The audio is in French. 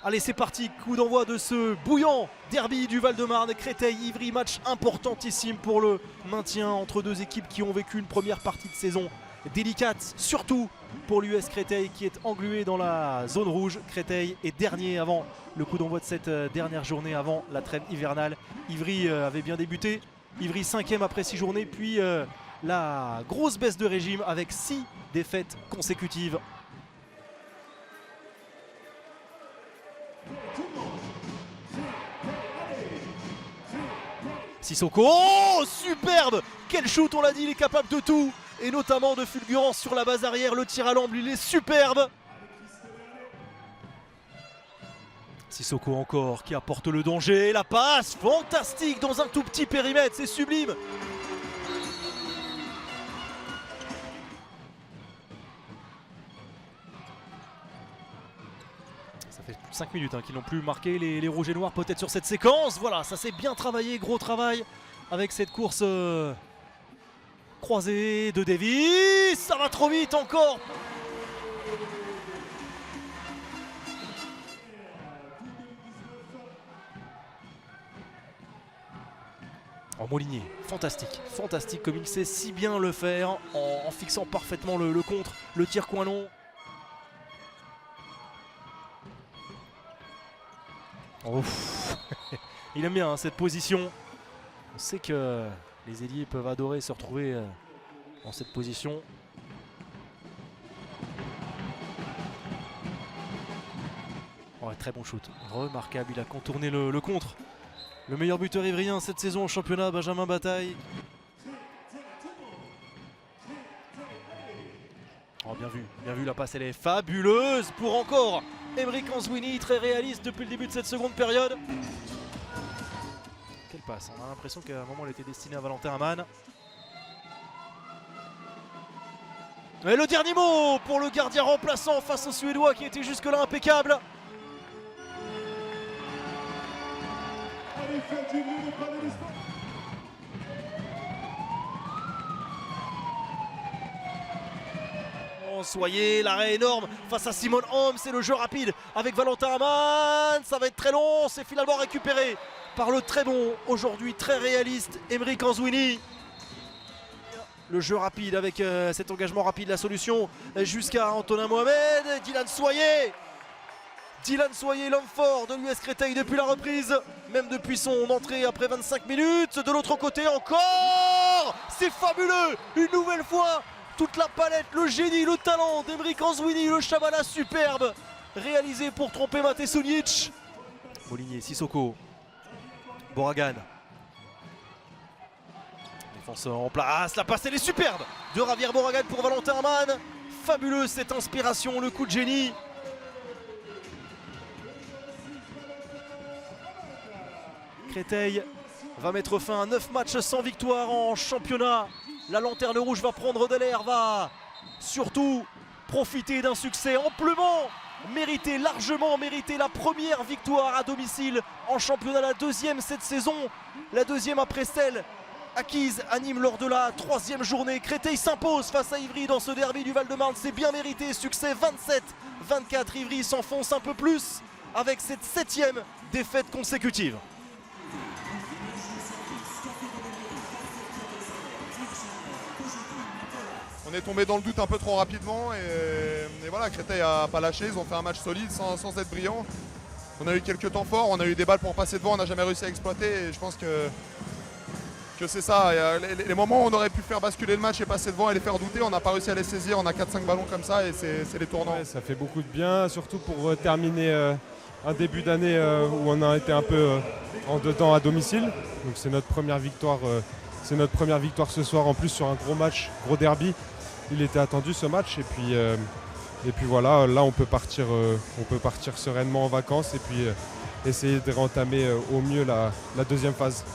Allez, c'est parti, coup d'envoi de ce bouillant derby du Val-de-Marne. Créteil-Ivry, match importantissime pour le maintien entre deux équipes qui ont vécu une première partie de saison délicate, surtout pour l'US Créteil qui est englué dans la zone rouge. Créteil est dernier avant le coup d'envoi de cette dernière journée avant la trêve hivernale. Ivry avait bien débuté, Ivry 5e après 6 journées, puis la grosse baisse de régime avec 6 défaites consécutives. Sissoko, oh superbe! Quel shoot, on l'a dit, il est capable de tout, et notamment de fulgurance sur la base arrière. Le tir à l'amble, il est superbe. Sissoko encore qui apporte le danger, la passe fantastique dans un tout petit périmètre, c'est sublime. Ça fait 5 minutes qu'ils n'ont plus marqué les rouges et noirs peut-être sur cette séquence. Voilà, ça s'est bien travaillé, gros travail avec cette course croisée de Davis. Ça va trop vite encore. Oh, Molinier, fantastique, fantastique comme il sait si bien le faire en fixant parfaitement le contre, le tir coin long. Oh. Il aime bien cette position. On sait que les ailiers peuvent adorer se retrouver dans cette position. Ouais, très bon shoot, remarquable, il a contourné le contre. Le meilleur buteur ivrien cette saison au championnat, Benjamin Bataille. Oh, bien vu, la passe elle est fabuleuse pour encore Emeric Anzouini, très réaliste depuis le début de cette seconde période. Quelle passe, on a l'impression qu'à un moment elle était destinée à Valentin Amann. Et le dernier mot pour le gardien remplaçant face au Suédois qui était jusque-là impeccable. Soyez, l'arrêt énorme face à Simon Holmes, c'est le jeu rapide avec Valentin Amann, ça va être très long, c'est finalement récupéré par le très bon, aujourd'hui très réaliste Emeric Anzouini. Le jeu rapide avec cet engagement rapide, la solution jusqu'à Antonin Mohamed, Dylan Soyer, l'homme fort de l'US Créteil depuis la reprise, même depuis son entrée après 25 minutes. De l'autre côté encore, c'est fabuleux, une nouvelle fois. Toute la palette, le génie, le talent d'Emeric Anzouini, le Chabala superbe, réalisé pour tromper Mate Sunic. Molinier, Sissoko, Boragan. Défenseur en place, la passe elle est superbe de Javier Boragan pour Valentin Amann. Fabuleuse cette inspiration, le coup de génie. Créteil va mettre fin à 9 matchs sans victoire en championnat. La lanterne rouge va prendre de l'air, va surtout profiter d'un succès amplement mérité, largement mérité. La première victoire à domicile en championnat, la deuxième cette saison, la deuxième après celle acquise à Nîmes lors de la 3e journée. Créteil s'impose face à Ivry dans ce derby du Val-de-Marne, c'est bien mérité, succès 27-24. Ivry s'enfonce un peu plus avec cette 7e défaite consécutive. On est tombé dans le doute un peu trop rapidement et voilà, Créteil n'a pas lâché, ils ont fait un match solide sans être brillant. On a eu quelques temps forts, on a eu des balles pour passer devant, on n'a jamais réussi à exploiter et je pense que c'est ça. Les moments où on aurait pu faire basculer le match et passer devant et les faire douter, on n'a pas réussi à les saisir, on a 4-5 ballons comme ça et c'est les tournants. Ouais, ça fait beaucoup de bien, surtout pour terminer un début d'année où on a été un peu en dedans à domicile. Donc c'est notre première victoire. C'est notre première victoire ce soir en plus sur un gros match, gros derby. Il était attendu ce match et puis voilà, là on peut partir sereinement en vacances et puis essayer de réentamer au mieux la deuxième phase.